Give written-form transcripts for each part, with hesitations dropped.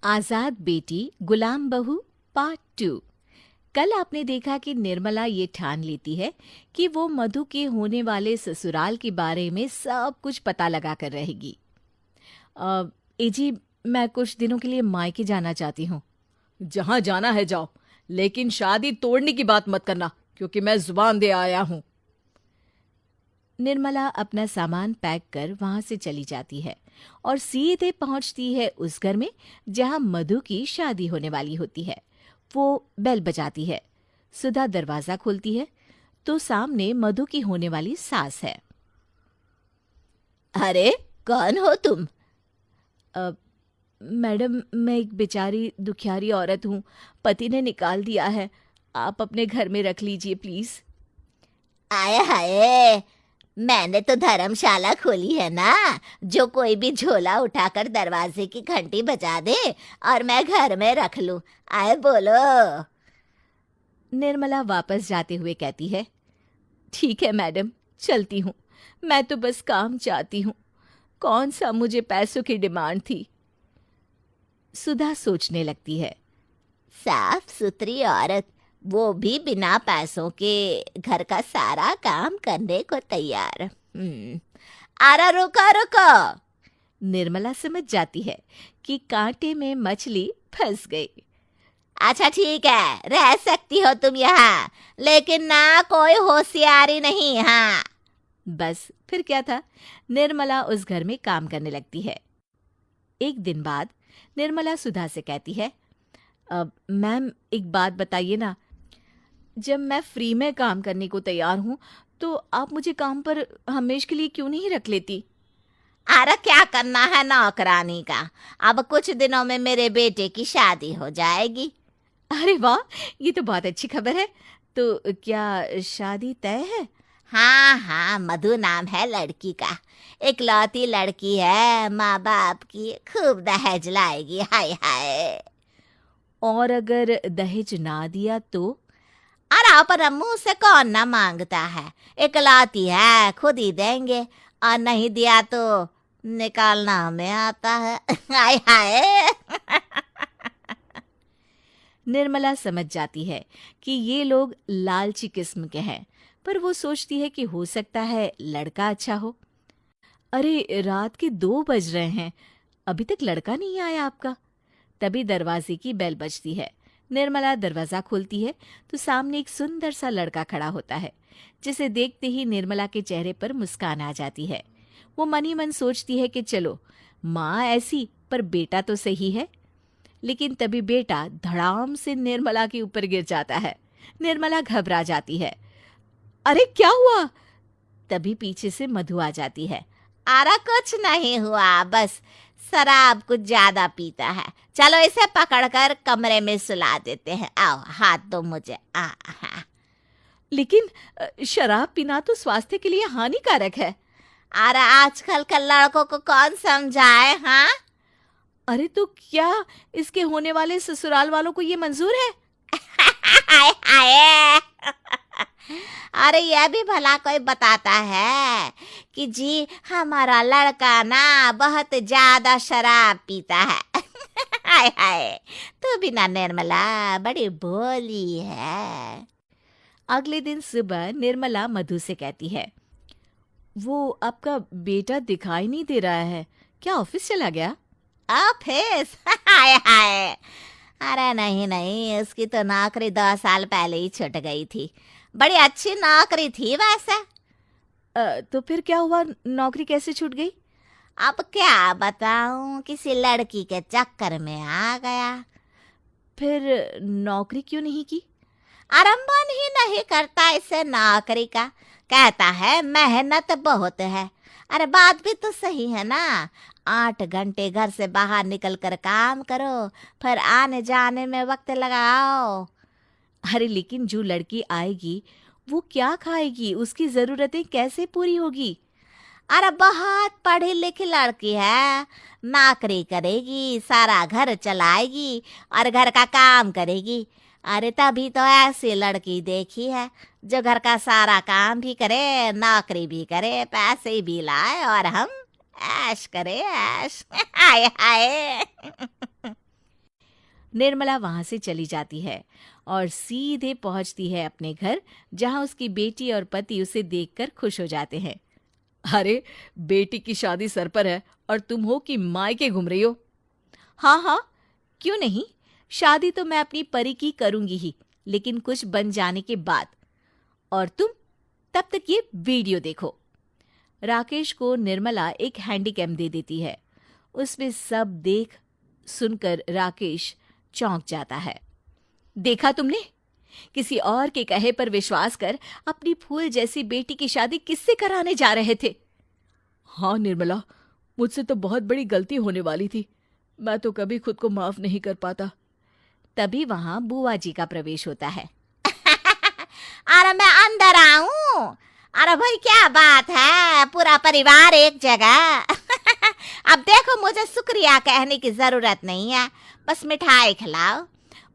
आजाद बेटी गुलाम बहू पार्ट 2। कल आपने देखा कि निर्मला ये ठान लेती है कि वो मधु के होने वाले ससुराल के बारे में सब कुछ पता लगा कर रहेगी। अ, एजी, मैं कुछ दिनों के लिए मायके जाना चाहती हूँ। जहां जाना है जाओ, लेकिन शादी तोड़ने की बात मत करना, क्योंकि मैं जुबान दे आया हूं। निर्मला अपना सामान पैक कर वहां से चली जाती है और सीधे पहुंचती है उस घर में जहां मधु की शादी होने वाली होती है। वो बेल बजाती है। सुधा दरवाजा खोलती है तो सामने मधु की होने वाली सास है। अरे, कौन हो तुम? "अ, मैडम, मैं एक बेचारी दुखियारी औरत हूँ। पति ने निकाल दिया है। आप अपने घर में रख लीजिए प्लीज। आए हाय, मैंने तो धर्मशाला खोली है ना, जो कोई भी झोला उठाकर दरवाजे की घंटी बजा दे और मैं घर में रख लूं। आए बोलो। निर्मला वापस जाते हुए कहती है, ठीक है मैडम, चलती हूँ। मैं तो बस काम चाहती हूँ। कौन सा मुझे पैसों की डिमांड थी। सुधा सोचने लगती है। साफ सुथरी औरत, वो भी बिना पैसों के घर का सारा काम करने को तैयार। आरा, रुको रुको। निर्मला समझ जाती है कि कांटे में मछली फंस गई। अच्छा ठीक है, रह सकती हो तुम यहाँ, लेकिन ना कोई होशियारी नहीं। हाँ, बस फिर क्या था, निर्मला उस घर में काम करने लगती है। एक दिन बाद निर्मला सुधा से कहती है, मैम एक बात बताइए ना, जब मैं फ्री में काम करने को तैयार हूँ तो आप मुझे काम पर हमेश के लिए क्यों नहीं रख लेती। अरे क्या करना है नौकरानी का? अब कुछ दिनों में मेरे बेटे की शादी हो जाएगी। अरे वाह, ये तो बहुत अच्छी खबर है। तो क्या शादी तय है? हाँ हाँ, मधु नाम है लड़की का। इकलौती लड़की है, माँ बाप की खूब दहेज लाएगी। हाय हाय। और अगर दहेज ना दिया तो? अरे अपना मुंह से कौन ना मांगता है, इकलौती है, खुद ही देंगे। और नहीं दिया तो निकालना हमें आता है। हाय हाय। निर्मला समझ जाती है कि ये लोग लालची किस्म के हैं, पर वो सोचती है कि हो सकता है लड़का अच्छा हो। अरे रात के 2 बज रहे हैं, अभी तक लड़का नहीं आया आपका। तभी दरवाजे की बेल बजती है। निर्मला दरवाजा खोलती है तो सामने एक सुंदर सा लड़का खड़ा होता है, जिसे देखते ही निर्मला के चेहरे पर मुस्कान आ जाती है। वो मन ही मन सोचती है कि चलो, माँ ऐसी पर बेटा तो सही है। लेकिन तभी बेटा धड़ाम से निर्मला के ऊपर गिर जाता है। निर्मला घबरा जाती है। अरे क्या हुआ? तभी पीछे से मधु आ जाती है। अरे कुछ नहीं हुआ, बस शराब कुछ ज्यादा पीता है। चलो इसे पकड़कर कमरे में सुला देते हैं। आओ, हाथ दो मुझे। हाँ। लेकिन शराब पीना तो स्वास्थ्य के लिए हानिकारक है। अरे आजकल के लड़कों को कौन समझाए? हाँ। अरे तो क्या इसके होने वाले ससुराल वालों को ये मंजूर है? हाय हाय। अरे यह भी भला कोई बताता है कि जी हमारा लड़का ना बहुत ज्यादा शराब पीता है। हाय हाय, तो बिना निर्मला बड़ी भोली है। अगले दिन सुबह निर्मला मधु से कहती है, वो आपका बेटा दिखाई नहीं दे रहा है, क्या ऑफिस चला गया? ऑफिस? हाय हाय। अरे नहीं नहीं, उसकी तो नौकरी 2 साल पहले ही छूट गई थी। बड़ी अच्छी नौकरी थी वैसे। तो फिर क्या हुआ, नौकरी कैसे छूट गई? अब क्या बताऊं, किसी लड़की के चक्कर में आ गया। फिर नौकरी क्यों नहीं की? अरे मन ही नहीं करता इसे नौकरी का। कहता है मेहनत बहुत है। अरे बात भी तो सही है ना। 8 घंटे घर से बाहर निकल कर काम करो, फिर आने जाने में वक्त लगाओ। अरे लेकिन जो लड़की आएगी वो क्या खाएगी, उसकी जरूरतें कैसे पूरी होगी? अरे बहुत पढ़ी लिखी लड़की है, नौकरी करेगी, सारा घर चलाएगी और घर का काम करेगी। अरे तभी तो ऐसी लड़की देखी है, जो घर का सारा काम भी करे, नौकरी भी करे, पैसे भी लाए और हम ऐश करे, ऐश। हाय हाय। निर्मला वहां से चली जाती है और सीधे पहुंचती है अपने घर, जहां उसकी बेटी और पति उसे देखकर खुश हो जाते हैं। अरे, बेटी की शादी सर पर है और तुम हो कि मायके घूम रही हो। हाँ हाँ, क्यों नहीं, शादी तो मैं अपनी परी की करूंगी ही, लेकिन कुछ बन जाने के बाद। और तुम तब तक ये वीडियो देखो। राकेश को निर्मला एक हैंडीकैम दे देती है। उसमें सब देख सुनकर राकेश चौंक जाता है। देखा तुमने, किसी और के कहे पर विश्वास कर अपनी फूल जैसी बेटी की शादी किससे कराने जा रहे थे? हाँ निर्मला, मुझसे तो बहुत बड़ी गलती होने वाली थी। मैं तो कभी खुद को माफ नहीं कर पाता। तभी वहां बुआ जी का प्रवेश होता है। अरे मैं अंदर आऊं? अरे भाई क्या बात है, पूरा परिवार एक जगह। अब देखो, मुझे शुक्रिया कहने की जरूरत नहीं है, बस मिठाई खिलाओ।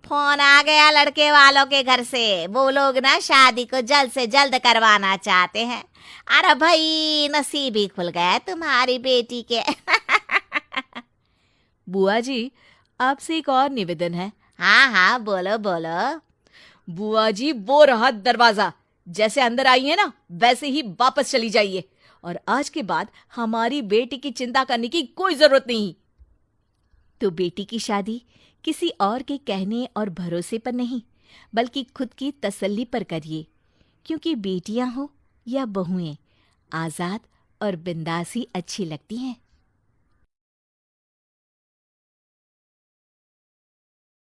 फोन आ गया लड़के वालों के घर से, वो लोग ना शादी को जल्द से जल्द करवाना चाहते हैं। अरे भाई, नसीब ही खुल गया तुम्हारी बेटी के। बुआ जी, आपसे एक और निवेदन है। हाँ हाँ, बोलो बोलो। बुआ जी, वो रहा दरवाजा। जैसे अंदर आई है ना, वैसे ही वापस चली जाइए, और आज के बाद हमारी बेटी की चिंता करने की कोई जरूरत नहीं। तो बेटी की शादी किसी और के कहने और भरोसे पर नहीं, बल्कि खुद की तसल्ली पर करिए, क्योंकि बेटियां हो या बहुएं, आजाद और बिंदास ही अच्छी लगती हैं।